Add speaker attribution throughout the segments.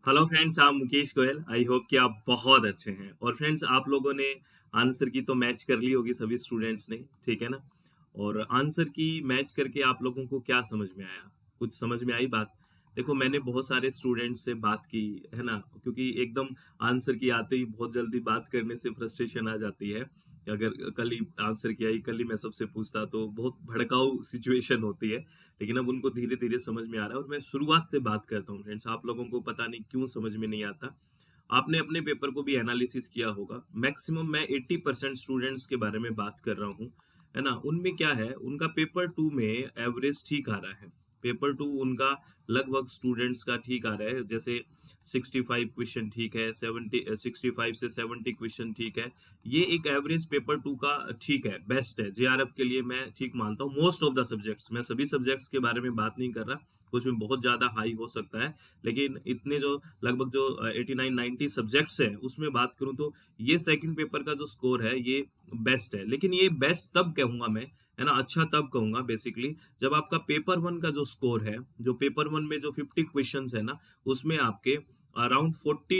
Speaker 1: Hello friends, आप Mukesh Goyal. I hope कि आप बहुत अच्छे हैं। और फ्रेंड्स, आप लोगों ने आंसर की तो मैच कर ली होगी सभी स्टूडेंट्स ने, ठीक है ना। और आंसर की मैच करके आप लोगों को क्या समझ में आया? कुछ समझ में आई बात? देखो, मैंने बहुत सारे स्टूडेंट्स से बात की, है ना। क्योंकि एकदम आंसर की आते ही बहुत जल्दी बात करने से फ्रस्ट्रेशन आ जाती है। अगर कल ही आंसर की आई, कल ही मैं सबसे पूछता तो बहुत भड़काऊ सिचुएशन होती है। लेकिन अब उनको धीरे धीरे समझ में आ रहा है और मैं शुरुआत से बात करता हूँ फ्रेंड्स। आप लोगों को पता नहीं क्यों समझ में नहीं आता। आपने अपने पेपर को भी एनालिसिस किया होगा। मैक्सिमम मैं 80% स्टूडेंट्स के बारे में बात कर रहा हूँ, है ना। उनमें क्या है, उनका पेपर टू में एवरेज ठीक आ रहा है। पेपर टू उनका लगभग स्टूडेंट्स का ठीक आ रहा है। जैसे 65 क्वेश्चन ठीक है, 65 से 70 क्वेश्चन ठीक है। ये एक एवरेज पेपर टू का ठीक है, बेस्ट है। जेआरएफ के लिए मैं ठीक मानता हूँ। मोस्ट ऑफ द सब्जेक्ट्स, मैं सभी सब्जेक्ट्स के बारे में बात नहीं कर रहा, कुछ में बहुत ज्यादा हाई हो सकता है। लेकिन इतने जो लगभग जो 89-90 सब्जेक्ट्स हैं उसमें बात करूं तो ये सेकंड पेपर का जो स्कोर है ये बेस्ट है। लेकिन ये बेस्ट तब कहूंगा मैं, है ना, अच्छा तब कहूंगा बेसिकली जब आपका पेपर वन का जो स्कोर है, जो पेपर वन में जो 50 क्वेश्चंस है ना, उसमें आपके अराउंड 40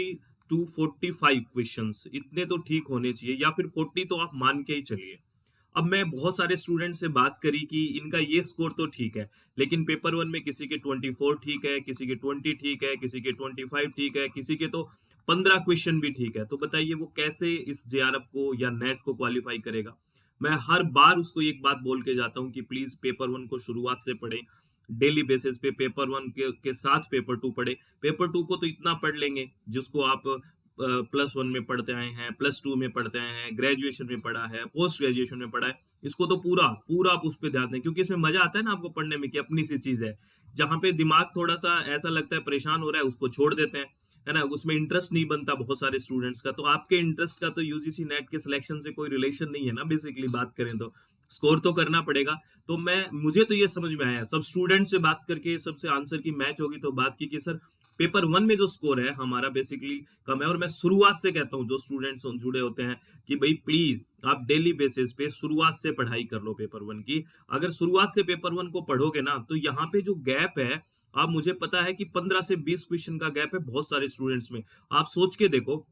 Speaker 1: to 45 क्वेश्चंस इतने तो ठीक होने चाहिए, या फिर 40 तो आप मान के ही चलिए। अब मैं बहुत सारे स्टूडेंट से बात करी कि इनका ये स्कोर तो ठीक है, लेकिन पेपर वन में किसी के 24 ठीक है, किसी के 20 ठीक है, किसी के 25 ठीक है, किसी के तो 15 क्वेश्चन भी ठीक है। तो बताइए वो कैसे इस जेआरएफ को या नेट को क्वालिफाई करेगा। मैं हर बार उसको एक बात बोल के जाता हूँ कि प्लीज पेपर वन को शुरुआत से पढ़े। डेली बेसिस पे पेपर वन के साथ पेपर टू पढ़े। पेपर टू को तो इतना पढ़ लेंगे जिसको आप प्लस वन में पढ़ते आए हैं, प्लस टू में पढ़ते आए हैं, ग्रेजुएशन में पढ़ा है, पोस्ट ग्रेजुएशन में पढ़ा है। इसको तो पूरा पूरा आप उस पर ध्यान दें, क्योंकि इसमें मजा आता है ना आपको पढ़ने में, कि अपनी सी चीज है। जहां पे दिमाग थोड़ा सा ऐसा लगता है परेशान हो रहा है, उसको छोड़ देते हैं, है ना। उसमें इंटरेस्ट नहीं बनता बहुत सारे स्टूडेंट्स का। तो आपके इंटरेस्ट का तो यूजीसी नेट के सिलेक्शन से कोई रिलेशन नहीं है ना, बेसिकली बात करें तो स्कोर तो करना पड़ेगा। तो मैं मुझे तो ये समझ में आया, सब स्टूडेंट से बात करके सबसे आंसर की मैच होगी तो बात की कि सर पेपर वन में जो स्कोर है हमारा बेसिकली कम है। और मैं शुरुआत से कहता हूँ जो स्टूडेंट्स जुड़े होते हैं कि भाई प्लीज आप डेली बेसिस पे शुरुआत से पढ़ाई कर लो पेपर वन की। अगर शुरुआत से पेपर वन को पढ़ोगे ना तो यहाँ पे जो गैप है, आप मुझे पता है कि 15 से 20 क्वेश्चन का गैप है बहुत सारे स्टूडेंट्स में। आप सोच के देखो,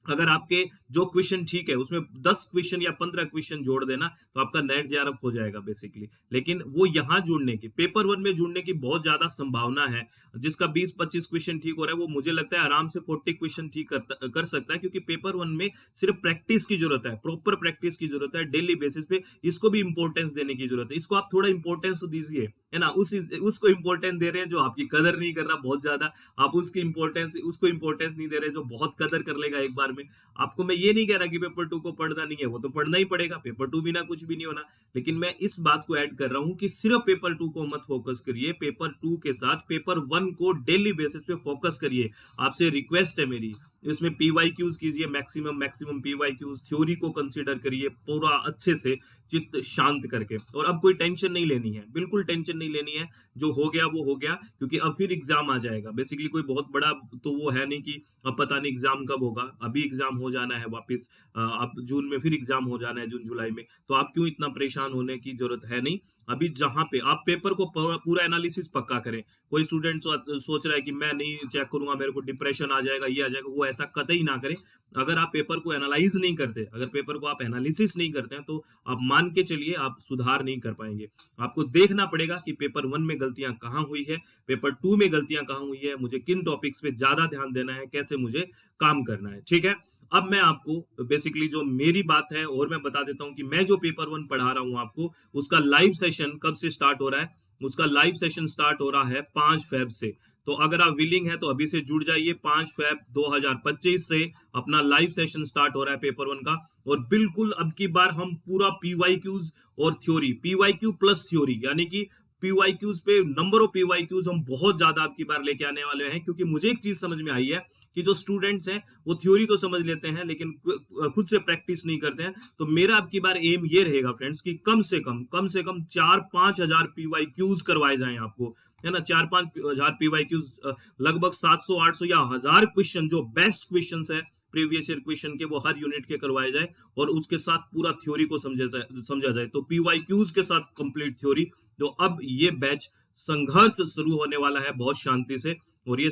Speaker 1: अगर आपके जो क्वेश्चन ठीक है उसमें 10 क्वेश्चन या 15 क्वेश्चन जोड़ देना तो आपका नेट जेआरएफ हो जाएगा बेसिकली। लेकिन वो यहाँ जुड़ने की, पेपर वन में जुड़ने की बहुत ज्यादा संभावना है। जिसका 20-25 क्वेश्चन ठीक हो रहा है वो मुझे लगता है आराम से 40 क्वेश्चन ठीक कर सकता है, क्योंकि पेपर वन में सिर्फ प्रैक्टिस की जरूरत है, प्रॉपर प्रैक्टिस की जरूरत है डेली बेसिस पे। इसको भी इंपॉर्टेंस देने की जरूरत है। इसको आप थोड़ा इंपॉर्टेंस तो दीजिए, है ना। उसको इंपॉर्टेंस दे रहे हैं जो आपकी कदर नहीं कर रहा बहुत ज्यादा, आप उसको इंपॉर्टेंस नहीं दे रहे जो बहुत कदर कर लेगा एक बार में। आपको मैं ये नहीं कह रहा कि पेपर टू को पढ़ना नहीं है, वो तो पढ़ना ही पड़ेगा, पेपर टू बिना कुछ भी नहीं होना। लेकिन मैं इस बात को ऐड कर रहा हूं कि सिर्फ पेपर टू को मत फोकस करिए, पेपर टू के साथ पेपर वन को डेली बेसिस पे फोकस करिए। आपसे रिक्वेस्ट है मेरी, इसमें पीवाईक्यूज कीजिए, मैक्सिमम मैक्सिमम पीवाईक्यूज, थ्योरी को कंसीडर करिए पूरा अच्छे से, चित्त शांत करके। और अब कोई टेंशन नहीं लेनी है, बिल्कुल टेंशन नहीं लेनी है। जो हो गया वो हो गया, क्योंकि अब फिर एग्जाम आ जाएगा। बेसिकली कोई बहुत बड़ा तो वो है नहीं कि अब पता नहीं एग्जाम कब होगा, अभी एग्जाम हो जाना है वापस। अब जून में फिर एग्जाम हो जाना है, जून जुलाई में। तो आप क्यों इतना परेशान होने की जरूरत है नहीं। अभी जहां पे आप पेपर को पूरा एनालिसिस पक्का करें। कोई स्टूडेंट सोच रहा है कि मैं नहीं चेक करूंगा, मेरे को डिप्रेशन आ जाएगा, ये आ जाएगा, वो ऐसा कतई ना करें। अगर आप पेपर को एनालाइज नहीं करते, अगर पेपर को आप एनालिसिस नहीं करते हैं, तो आप मान के चलिए आप सुधार नहीं कर पाएंगे। आपको देखना पड़ेगा कि पेपर वन में गलतियां कहाँ हुई है, पेपर टू में गलतियां कहाँ हुई है, मुझे किन टॉपिक्स पे ज्यादा ध्यान देना है, कैसे मुझे काम करना है, ठीक है। अब मैं आपको बेसिकली जो मेरी बात है और मैं बता देता हूं कि मैं जो पेपर वन पढ़ा रहा हूं आपको, उसका लाइव सेशन कब से स्टार्ट हो रहा है। उसका लाइव सेशन स्टार्ट हो रहा है 5 फेब से। तो अगर आप विलिंग है तो अभी से जुड़ जाइए। 5 फेब 2025 से अपना लाइव सेशन स्टार्ट हो रहा है पेपर वन का। और बिल्कुल अब की बार हम पूरा पीवाईक्यूज और थ्योरी, पीवाईक्यू प्लस थ्योरी, यानी कि पीवाईक्यूज पे नंबर ऑफ पीवाईक्यूज हम बहुत ज्यादा अब की बार लेके आने वाले हैं। क्योंकि मुझे एक चीज समझ में आई है कि जो स्टूडेंट्स हैं वो थ्योरी तो समझ लेते हैं लेकिन खुद से प्रैक्टिस नहीं करते हैं। तो मेरा अब की बार एम ये रहेगा फ्रेंड्स कि कम से कम 4-5 हजार पीवाईक्यूज करवाए जाएं आपको, है ना। 4-5 हजार पीवाईक्यूज, लगभग 700-800 या 1000 क्वेश्चन, जो बेस्ट क्वेश्चन है प्रीवियस ईयर क्वेश्चन के, वो हर यूनिट के करवाए जाए। और उसके साथ पूरा थ्योरी को समझा जाए। तो पीवाईक्यूज के साथ कंप्लीट थ्योरी। तो अब ये बैच संघर्ष शुरू होने वाला है बहुत शांति से। और ये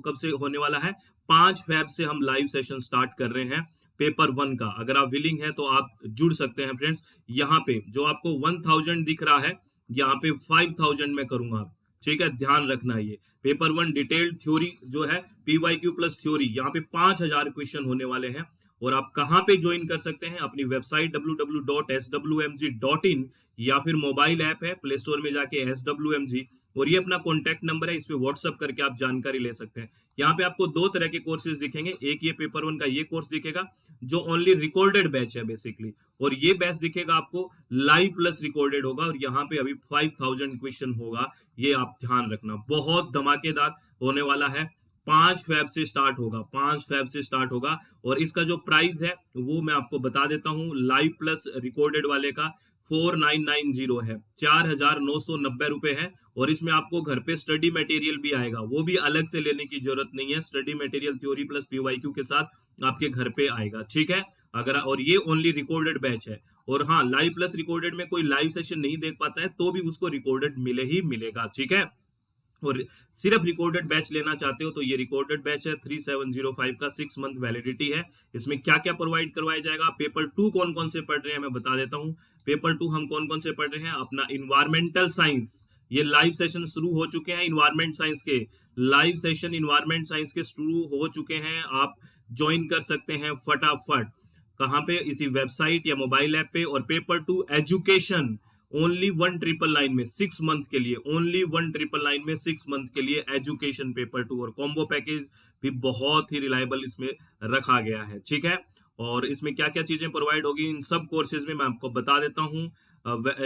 Speaker 1: कब से होने वाला है? 5 फेब से हम लाइव सेशन स्टार्ट कर रहे हैं पेपर 1 का। अगर आप विलिंग है तो आप जुड़ सकते हैं फ्रेंड्स। यहाँ पे जो आपको 1000 दिख रहा है, यहाँ पे 5000 में करूंगा। ठीक है, ध्यान रखना। ये पेपर 1 डिटेल्ड थ्योरी जो है, पीवाईक्यू प्लस थ्योरी, यहाँ पे 5000 क्वेश्चन होने वाले हैं। और आप कहाँ पे ज्वाइन कर सकते हैं? अपनी वेबसाइट www.swmg.in, या फिर मोबाइल ऐप है, प्ले स्टोर में जाके SWMG, और ये अपना कॉन्टैक्ट नंबर है, इस पे व्हाट्सअप करके आप जानकारी ले सकते हैं। यहाँ पे आपको 2 तरह के कोर्सेज दिखेंगे। एक ये पेपर 1 का ये कोर्स दिखेगा जो ओनली रिकॉर्डेड बैच है बेसिकली, और ये बैच दिखेगा आपको लाइव प्लस रिकॉर्डेड होगा। और यहाँ पे अभी 5000 क्वेश्चन होगा, ये आप ध्यान रखना। बहुत धमाकेदार होने वाला है। 5 फेब से स्टार्ट होगा, 5 फेब से स्टार्ट होगा। और इसका जो प्राइस है वो मैं आपको बता देता हूँ। लाइव प्लस रिकॉर्डेड वाले का 4990 है, 4990 रुपए है। और इसमें आपको घर पे स्टडी मटेरियल भी आएगा, वो भी अलग से लेने की जरूरत नहीं है। Study material theory plus PYQ के साथ आपके घर पे आएगा। ठीक है, अगर और ये ओनली रिकॉर्डेड बैच है। और हाँ, लाइव प्लस रिकॉर्डेड में कोई लाइव सेशन नहीं देख पाता है तो भी उसको रिकॉर्डेड मिले ही मिलेगा। ठीक है, और सिर्फ रिकॉर्डेड बैच लेना चाहते हो तो ये रिकॉर्डेड बैच है 3705 का, 6 मंथ वैलिडिटी है। इसमें क्या क्या प्रोवाइड करवाया जाएगा? पेपर 2 कौन कौन से पढ़ रहे हैं मैं बता देता हूँ। पेपर 2 हम कौन कौन से पढ़ रहे हैं? अपना इन्वायरमेंटल साइंस, ये लाइव सेशन शुरू हो चुके हैं। इन्वायरमेंट साइंस के लाइव सेशन, इन्वायरमेंट साइंस के शुरू हो चुके हैं। आप ज्वाइन कर सकते हैं फटाफट। कहाँ पे? इसी वेबसाइट या मोबाइल ऐप पे। और पेपर 2 एजुकेशन ओनली 1999 में 6 मंथ के लिए, ओनली 1999 में 6 मंथ के लिए एजुकेशन पेपर 2। और कॉम्बो पैकेज भी बहुत ही रिलायबल इसमें रखा गया है। ठीक है, और इसमें क्या क्या चीजें प्रोवाइड होगी इन सब कोर्सेज में मैं आपको बता देता हूँ।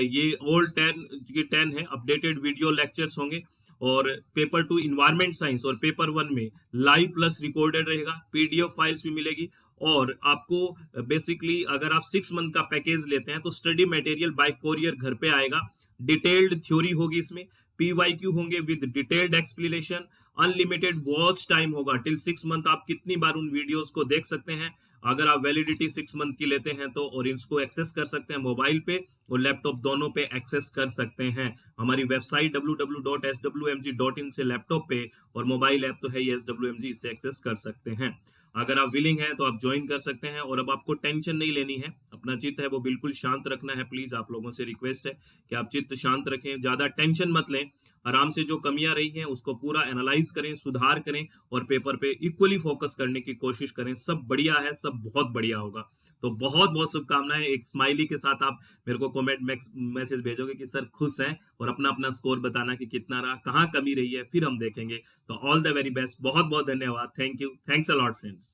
Speaker 1: ये ऑल 10 है, अपडेटेड वीडियो लेक्चर्स होंगे। और पेपर 2 इन्वायरमेंट साइंस और पेपर 1 में लाइव प्लस रिकॉर्डेड रहेगा, पीडीएफ फाइल्स भी मिलेगी। और आपको बेसिकली अगर आप 6 मंथ का पैकेज लेते हैं तो स्टडी मटेरियल बाय कोरियर घर पे आएगा। डिटेल्ड थ्योरी होगी इसमें, पीवाईक्यू होंगे with detailed explanation, unlimited watch time होगा टिल 6 मंथ। आप कितनी बार उन वीडियोस को देख सकते हैं अगर आप वैलिडिटी 6 मंथ की लेते हैं तो। और इसको एक्सेस कर सकते हैं मोबाइल पे और लैपटॉप, दोनों पे एक्सेस कर सकते हैं। हमारी वेबसाइट www.swmg.in से लैपटॉप पे, और मोबाइल ऐप तो है ये SWMG, इससे एक्सेस कर सकते हैं। अगर आप विलिंग हैं तो आप ज्वाइन कर सकते हैं। और अब आपको टेंशन नहीं लेनी है, अपना चित्त है वो बिल्कुल शांत रखना है। प्लीज आप लोगों से रिक्वेस्ट है कि आप चित्त शांत रखें, ज्यादा टेंशन मत लें। आराम से जो कमियां रही हैं उसको पूरा एनालाइज करें, सुधार करें, और पेपर पे इक्वली फोकस करने की कोशिश करें। सब बढ़िया है, सब बहुत बढ़िया होगा। तो बहुत बहुत शुभकामनाएं। एक स्माइली के साथ आप मेरे को कमेंट मैसेज भेजोगे कि सर खुश हैं, और अपना अपना स्कोर बताना कि कितना रहा, कहाँ कमी रही है, फिर हम देखेंगे। तो ऑल द वेरी बेस्ट, बहुत बहुत धन्यवाद। Thank you, thanks a lot friends.